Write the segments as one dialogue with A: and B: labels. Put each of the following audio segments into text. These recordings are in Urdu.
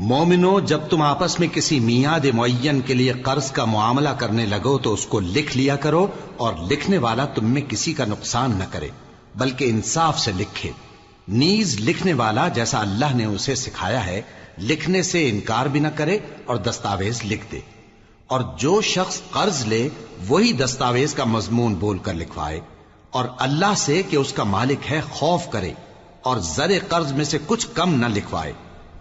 A: مومنو، جب تم آپس میں کسی میعاد معین کے لیے قرض کا معاملہ کرنے لگو تو اس کو لکھ لیا کرو، اور لکھنے والا تم میں کسی کا نقصان نہ کرے بلکہ انصاف سے لکھے۔ نیز لکھنے والا جیسا اللہ نے اسے سکھایا ہے لکھنے سے انکار بھی نہ کرے اور دستاویز لکھ دے، اور جو شخص قرض لے وہی دستاویز کا مضمون بول کر لکھوائے، اور اللہ سے کہ اس کا مالک ہے خوف کرے، اور زر قرض میں سے کچھ کم نہ لکھوائے۔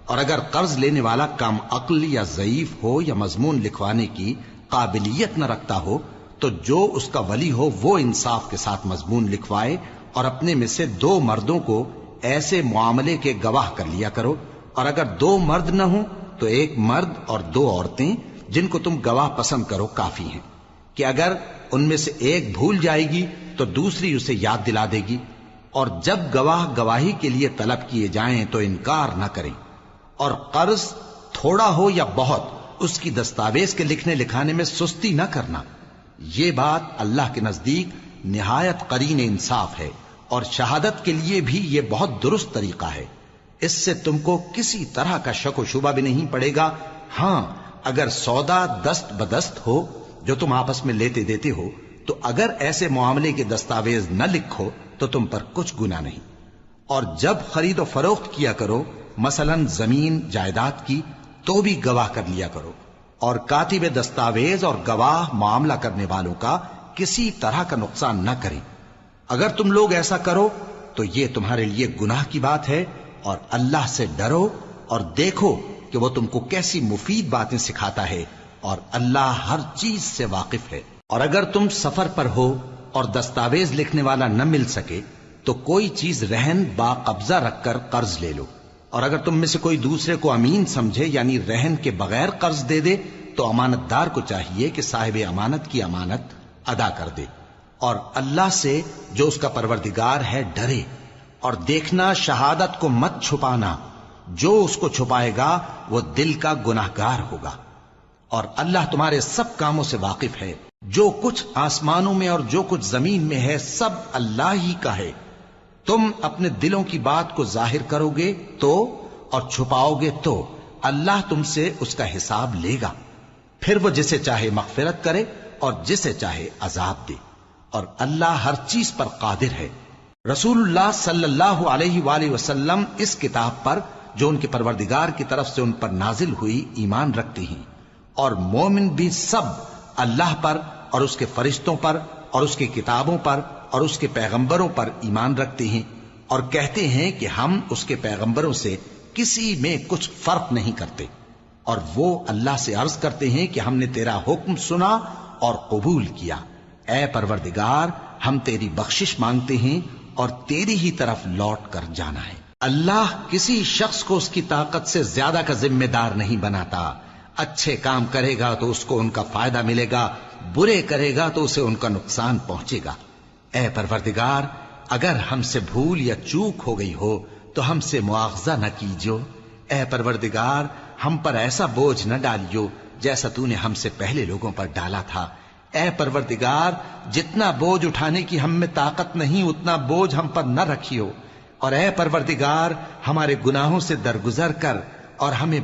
A: اور اگر قرض لینے والا کم عقل یا ضعیف ہو یا مضمون لکھوانے کی قابلیت نہ رکھتا ہو تو جو اس کا ولی ہو وہ انصاف کے ساتھ مضمون لکھوائے، اور اپنے میں سے 2 مردوں کو ایسے معاملے کے گواہ کر لیا کرو، اور اگر 2 مرد نہ ہوں تو 1 مرد اور 2 عورتیں جن کو تم گواہ پسند کرو کافی ہیں، کہ اگر ان میں سے ایک بھول جائے گی تو دوسری اسے یاد دلا دے گی۔ اور جب گواہ گواہی کے لیے طلب کیے جائیں تو انکار نہ کریں، اور قرض تھوڑا ہو یا بہت اس کی دستاویز کے لکھنے لکھانے میں سستی نہ کرنا۔ یہ بات اللہ کے نزدیک نہایت قرین انصاف ہے، اور شہادت کے لیے بھی یہ بہت درست طریقہ ہے۔ اس سے تم کو کسی طرح کا شک و شبہ بھی نہیں پڑے گا۔ ہاں، اگر سودا دست بدست ہو جو تم آپس میں لیتے دیتے ہو تو اگر ایسے معاملے کے دستاویز نہ لکھو تو تم پر کچھ گناہ نہیں۔ اور جب خرید و فروخت کیا کرو، مثلا زمین جائیداد کی، تو بھی گواہ کر لیا کرو، اور کاتب دستاویز اور گواہ معاملہ کرنے والوں کا کسی طرح کا نقصان نہ کریں۔ اگر تم لوگ ایسا کرو تو یہ تمہارے لیے گناہ کی بات ہے، اور اللہ سے ڈرو اور دیکھو کہ وہ تم کو کیسی مفید باتیں سکھاتا ہے، اور اللہ ہر چیز سے واقف ہے۔ اور اگر تم سفر پر ہو اور دستاویز لکھنے والا نہ مل سکے تو کوئی چیز رہن با قبضہ رکھ کر قرض لے لو، اور اگر تم میں سے کوئی دوسرے کو امین سمجھے یعنی رہن کے بغیر قرض دے دے تو امانت دار کو چاہیے کہ صاحب امانت کی امانت ادا کر دے، اور اللہ سے جو اس کا پروردگار ہے ڈرے، اور دیکھنا شہادت کو مت چھپانا، جو اس کو چھپائے گا وہ دل کا گناہگار ہوگا۔ اور اللہ تمہارے سب کاموں سے واقف ہے، جو کچھ آسمانوں میں اور جو کچھ زمین میں ہے سب اللہ ہی کا ہے۔ تم اپنے دلوں کی بات کو ظاہر کرو گے تو اور چھپاؤ گے تو اللہ تم سے اس کا حساب لے گا، پھر وہ جسے چاہے مغفرت کرے اور جسے چاہے عذاب دے، اور اللہ ہر چیز پر قادر ہے۔ رسول اللہ صلی اللہ علیہ وآلہ وسلم اس کتاب پر جو ان کے پروردگار کی طرف سے ان پر نازل ہوئی ایمان رکھتے ہیں، اور مومن بھی سب اللہ پر اور اس کے فرشتوں پر اور اس کی کتابوں پر اور اس کے پیغمبروں پر ایمان رکھتے ہیں، اور کہتے ہیں کہ ہم اس کے پیغمبروں سے کسی میں کچھ فرق نہیں کرتے، اور وہ اللہ سے عرض کرتے ہیں کہ ہم نے تیرا حکم سنا اور قبول کیا۔ اے پروردگار، ہم تیری بخشش مانگتے ہیں اور تیری ہی طرف لوٹ کر جانا ہے۔ اللہ کسی شخص کو اس کی طاقت سے زیادہ کا ذمہ دار نہیں بناتا۔ اچھے کام کرے گا تو اس کو ان کا فائدہ ملے گا، برے کرے گا تو اسے ان کا نقصان پہنچے گا۔ اے پروردگار، اگر ہم سے بھول یا چوک ہو گئی ہو تو ہم سے مواخذہ نہ کیجو۔ اے پروردگار، ہم پر ایسا بوجھ نہ ڈالیو جیسا تو نے ہم سے پہلے لوگوں پر ڈالا تھا۔ اے پروردگار، جتنا بوجھ اٹھانے کی ہم میں طاقت نہیں اتنا بوجھ ہم پر نہ رکھیو، اور اے پروردگار، ہمارے گناہوں سے درگزر کر اور ہمیں